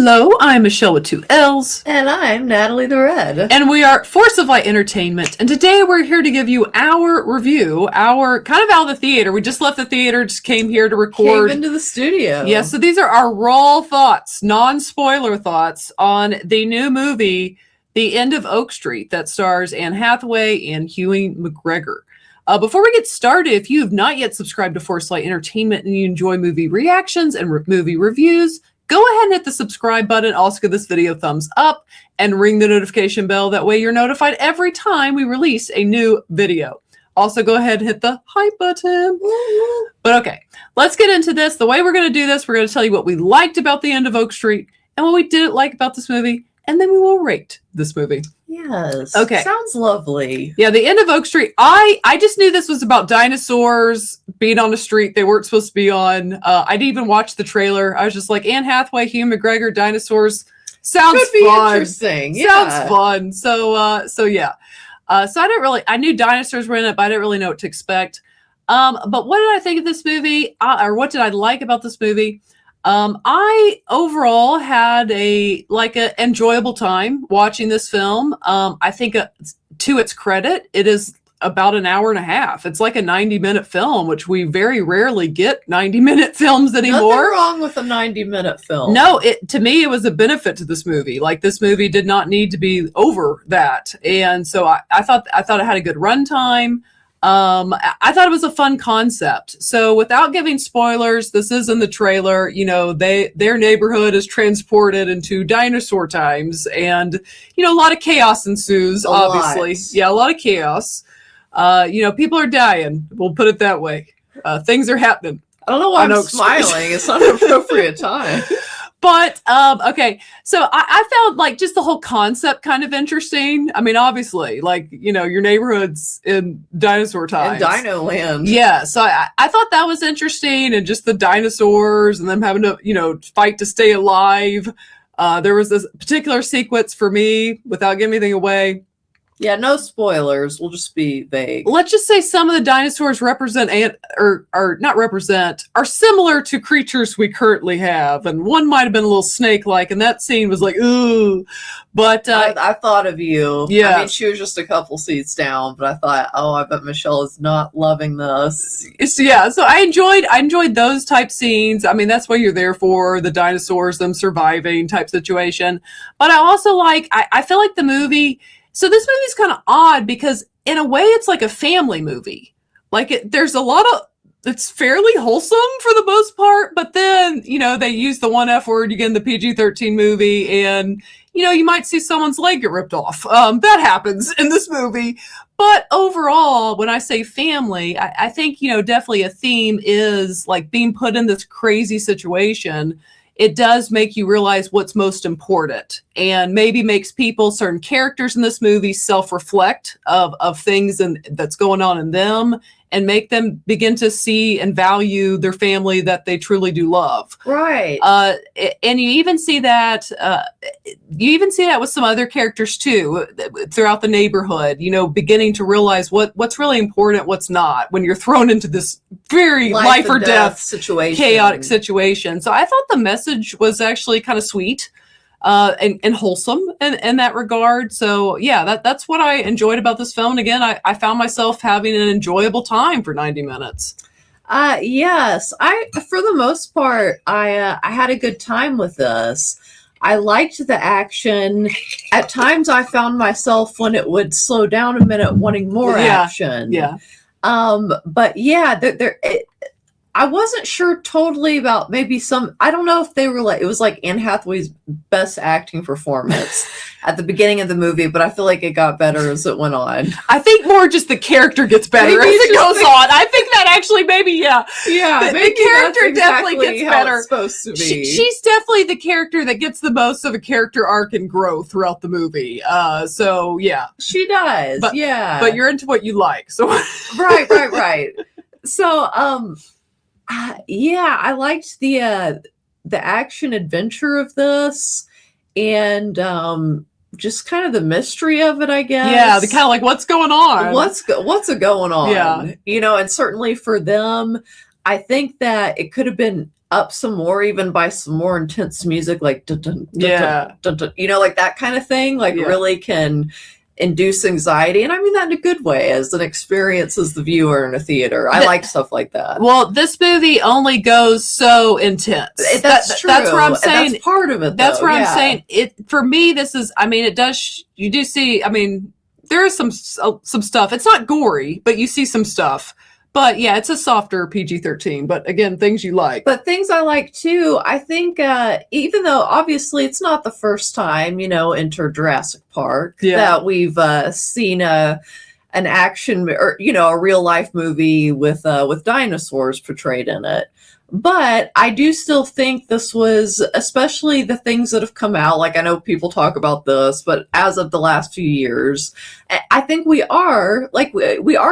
Hello, I'm Michelle with two L's. And I'm Natalie the Red. And we are Force of Light Entertainment. And today we're here to give you our review, our kind of out of the theater. We just left the theater, just came here to record. Came into the studio. Yeah, so these are our raw thoughts, non-spoiler thoughts on the new movie, The End of Oak Street, that stars Anne Hathaway and Ewan McGregor. Before we get started, if you have not yet subscribed to Force Light Entertainment and you enjoy movie reactions and movie reviews, go ahead and hit the subscribe button. Also give this video a thumbs up and ring the notification bell. That way you're notified every time we release a new video. Also go ahead and hit the hype button. But okay, let's get into this. The way we're going to do this, we're going to tell you what we liked about The End of Oak Street and what we didn't like about this movie. And then we will rate this movie. Yes. Okay. Sounds lovely. Yeah, The End of Oak Street. I just knew this was about dinosaurs being on a street they weren't supposed to be on. I didn't even watch the trailer. I was just like, Anne Hathaway, Ewan McGregor, dinosaurs. Sounds Could be fun. interesting. Sounds Yeah. fun. So yeah. So I knew dinosaurs were in it, but I didn't really know what to expect. But what did I think of this movie? Or what did I like about this movie? I overall had an enjoyable time watching this film. I think to its credit, it is about an hour and a half. It's like a 90-minute film, which we very rarely get 90-minute films anymore. Nothing wrong with a 90-minute film. No, to me, it was a benefit to this movie. Like, this movie did not need to be over that. And so I thought it had a good runtime. I thought it was a fun concept. So without giving spoilers, this is in the trailer. You know, their neighborhood is transported into dinosaur times, and a lot of chaos ensues. Obviously, yeah, a lot of chaos. People are dying. We'll put it that way. Things are happening. I don't know why I'm smiling. It's not an appropriate time. But, okay, so I found, like, just the whole concept kind of interesting. I mean, obviously, like, your neighborhood's in dinosaur times. In Dino Land. Yeah, so I thought that was interesting, and just the dinosaurs and them having to, fight to stay alive. There was this particular sequence for me, without giving anything away. Yeah, no spoilers. We'll just be vague. Let's just say some of the dinosaurs are similar to creatures we currently have. And one might have been a little snake-like, and that scene was like, ooh. But I thought of you. Yeah. I mean, she was just a couple seats down, but I thought, I bet Michelle is not loving this. Yeah, so I enjoyed those type scenes. I mean, that's what you're there for, the dinosaurs, them surviving type situation. But I also I feel like the movie. So this movie's kind of odd because in a way it's like a family movie. There's a lot of, it's fairly wholesome for the most part, but then, they use the one F word again, the PG-13 movie, and, you might see someone's leg get ripped off. That happens in this movie. But overall, when I say family, I think, definitely a theme is like being put in this crazy situation. It does make you realize what's most important, and maybe makes certain characters in this movie self-reflect of things that's going on in them, and make them begin to see and value their family that they truly do love. Right. And you even see that with some other characters too, throughout the neighborhood, beginning to realize what's really important, what's not, when you're thrown into this very life or death situation, chaotic situation. So I thought the message was actually kind of sweet. And wholesome in that regard. So yeah, that's what I enjoyed about this film. And again, I found myself having an enjoyable time for 90 minutes. Yes, for the most part, I had a good time with this. I liked the action. At times I found myself, when it would slow down a minute, wanting more action. Yeah. But yeah, I wasn't sure totally about maybe I don't know if they were it was like Anne Hathaway's best acting performance at the beginning of the movie, but I feel like it got better as it went on. I think more just the character gets better as it goes on. I think that actually Yeah, the character definitely gets better. It's supposed to be. She's definitely the character that gets the most of a character arc and growth throughout the movie. So yeah. She does, yeah. But you're into what you like, so Right. So I liked the action adventure of this, and just kind of the mystery of it, I guess. Yeah, the kind of like, what's going on? What's going on? Yeah. And certainly for them, I think that it could have been up some more, even by some more intense music, like dun, dun, dun, Yeah. dun, dun, you know, like that kind of thing, like Yeah. really can induce anxiety. And I mean that in a good way, as an experience as the viewer in a theater. I like stuff like that. Well, this movie only goes so intense. That's true. That's what I'm saying. That's part of it. That's though. what I'm Yeah. saying. It for me, this is. I mean, it does. You do see. I mean, there is some stuff. It's not gory, but you see some stuff. But yeah, it's a softer PG-13. But again, things you like. But things I like too, I think, even though obviously it's not the first time, you know, enter Jurassic Park Yeah. that we've seen an action or, you know, a real life movie with dinosaurs portrayed in it. But I do still think this was, especially the things that have come out, like I know people talk about this, but as of the last few years, I think we are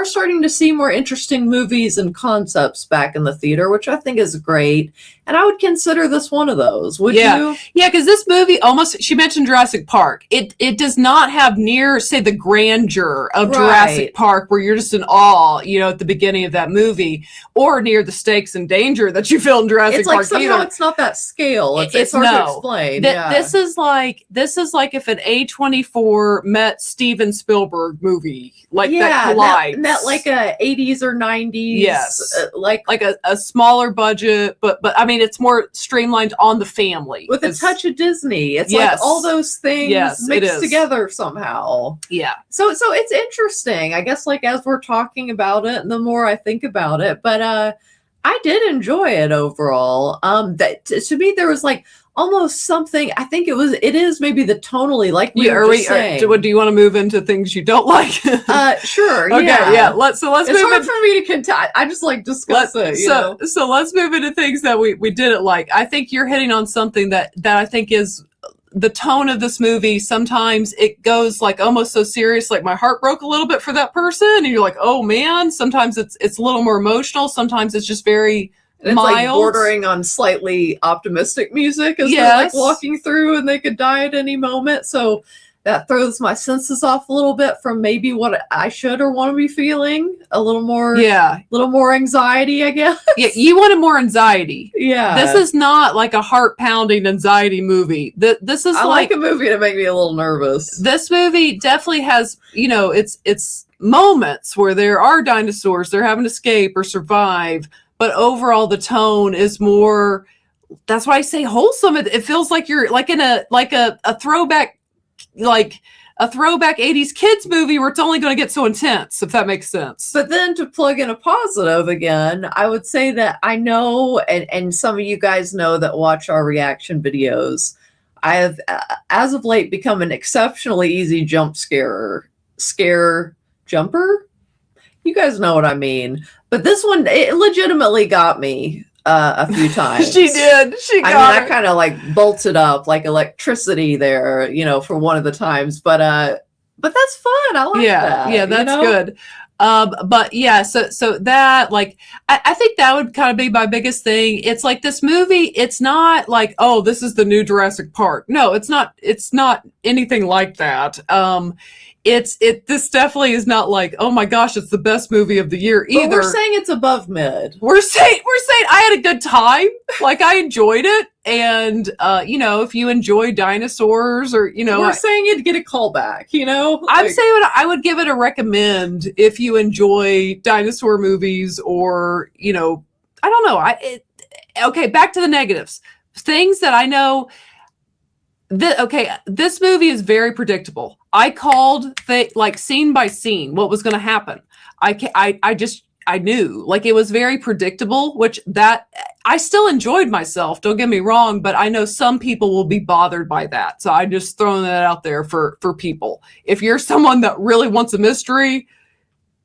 starting to see more interesting movies and concepts back in the theater, which I think is great. And I would consider this one of those. Would you? Yeah, because this movie almost, she mentioned Jurassic Park. It does not have near, say, the grandeur of Right. Jurassic Park, where you're just in awe, you know, at the beginning of that movie, or near the stakes and danger that you feel in Jurassic It's like Park somehow either. it's not that scale. It's It's hard to no. explain. This is like if an A24 met Steven Spielberg movie, like that collides. Met like a 80s or 90s. Yes. Like a smaller budget, but I mean it's more streamlined on the family. with a It's- touch of Disney. It's Yes. like all those things Yes, it mixed is. together somehow. Yeah. So it's interesting. I guess like as we're talking about it, the more I think about it, but I did enjoy it overall. That to me there was like almost something. I think it is maybe the tonally, like we were just saying. Do you want to move into things you don't like? Sure. Okay, yeah. Let's It's move hard in. for me to contest. I just like discuss it. You know? So let's move into things that we didn't like. I think you're hitting on something that I think is the tone of this movie. Sometimes it goes like almost so serious, like my heart broke a little bit for that person, and you're like, oh man. Sometimes it's a little more emotional. Sometimes it's just very And it's mild. like bordering on slightly optimistic music as they're Yes. like walking through and they could die at any moment. So that throws my senses off a little bit from maybe what I should or want to be feeling. A little more anxiety, I guess. Yeah, you wanted more anxiety. Yeah. This is not like a heart pounding anxiety movie. This is I like a movie to make me a little nervous. This movie definitely has, you know, it's moments where there are dinosaurs, they're having to escape or survive, but overall the tone is more, that's why I say wholesome. It feels like you're like in a throwback, like a throwback 80s kids movie where it's only going to get so intense, if that makes sense. But then to plug in a positive again, I would say that I know, and some of you guys know that watch our reaction videos, I have, as of late, become an exceptionally easy scare jumper. You guys know what I mean. But this one, it legitimately got me a few times. She did. I kind of like bolted up like electricity there, you know, for one of the times. But that's fun. I like that. Yeah, that's good. But yeah, so that, like, I think that would kind of be my biggest thing. It's like this movie, it's not like, oh, this is the new Jurassic Park. No, it's not anything like that. This definitely is not like, oh my gosh, it's the best movie of the year either. But we're saying it's above mid. We're saying I had a good time. Like, I enjoyed it. And, you know, if you enjoy dinosaurs or, you know, we're saying you'd get a callback, you know? I'm saying I would give it a recommend if you enjoy dinosaur movies, or, you know, I don't know. Okay, back to the negatives. Things that I know. This movie is very predictable. I called like scene by scene what was going to happen. I knew, like, it was very predictable, which that I still enjoyed myself. Don't get me wrong, but I know some people will be bothered by that. So I just throwing that out there for people. If you're someone that really wants a mystery,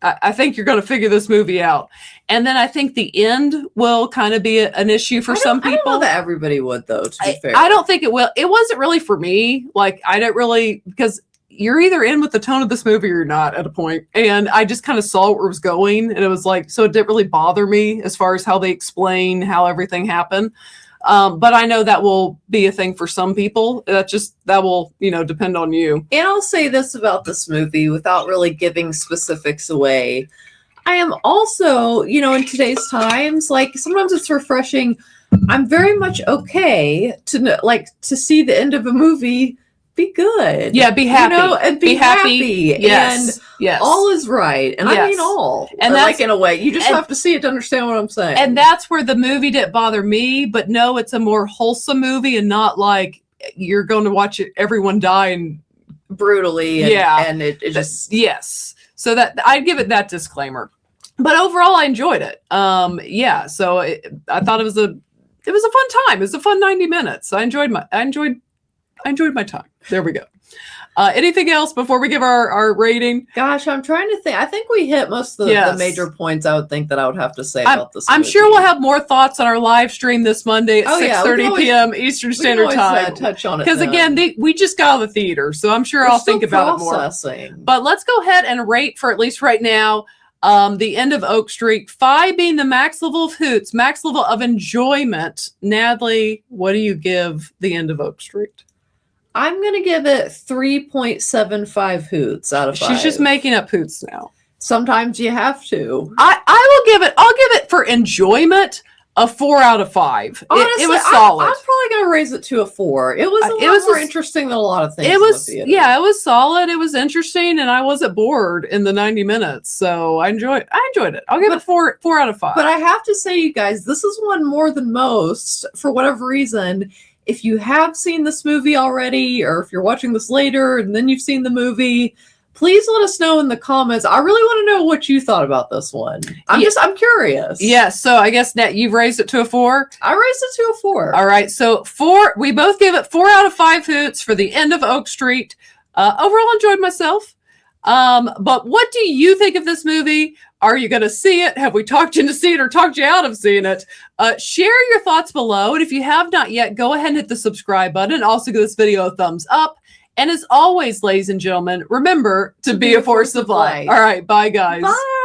I think you're going to figure this movie out. And then I think the end will kind of be an issue for some people. I don't know that everybody would, though, to be fair. I don't think it will. It wasn't really for me. Like, I didn't really, because you're either in with the tone of this movie or you're not at a point. And I just kind of saw where it was going. And it was like, so it didn't really bother me as far as how they explain how everything happened. But I know that will be a thing for some people. That will, you know, depend on you. And I'll say this about this movie without really giving specifics away. I am also, you know, in today's times, like, sometimes it's refreshing. I'm very much okay to to see the end of a movie be good. Yeah, be happy. And be happy. Yes. And yes. all is right. And I mean Yes. all. And like in a way. You just and- have to see it to understand what I'm saying. And that's where the movie didn't bother me, but no, it's a more wholesome movie and not like you're going to watch everyone die and brutally and, Yeah. and it just yes. So that I'd give it that disclaimer. But overall I enjoyed it. Yeah, so I thought it was a fun time. It was a fun 90 minutes. I enjoyed my time. There we go. Anything else before we give our rating? gosh, I'm trying to think. I think we hit most of the Yes. major points I would think that I would have to say about this I'm movie. sure we'll have more thoughts on our live stream this Monday at Oh, yeah, we can 6:30 always- p.m. Eastern We can Standard always, Time. touch on it Because then. again, we just got out of the theater, so I'm sure We're I'll still think about it more. processing. But let's go ahead and rate for at least right now the end of Oak Street. 5 being the max level of hoots, max level of enjoyment. Natalie, what do you give the end of Oak Street? I'm gonna give it 3.75 hoots out of 5. She's just making up hoots now. Sometimes you have to. I'll give it for enjoyment a 4 out of 5. Honestly, it was solid. I'm probably gonna raise it to a 4. It was a It lot was more a- interesting than a lot of things. It in was the theater. it was solid. It was interesting, and I wasn't bored in the 90 minutes. So I enjoyed it. I'll give it 4 out of 5. But I have to say, you guys, this is one more than most for whatever reason. If you have seen this movie already, or if you're watching this later and then you've seen the movie, please let us know in the comments. I really want to know what you thought about this one. I'm curious. Yes. So I guess Nat, you've raised it to a 4. I raised it to a 4. All right. So 4. We both gave it 4 out of 5 hoots for the end of Oak Street. Overall, enjoyed myself. But what do you think of this movie? Are you going to see it? Have we talked you into seeing it or talked you out of seeing it? Share your thoughts below. And if you have not yet, go ahead and hit the subscribe button. And also give this video a thumbs up. And as always, ladies and gentlemen, remember to be a force of light. All right. Bye, guys. Bye.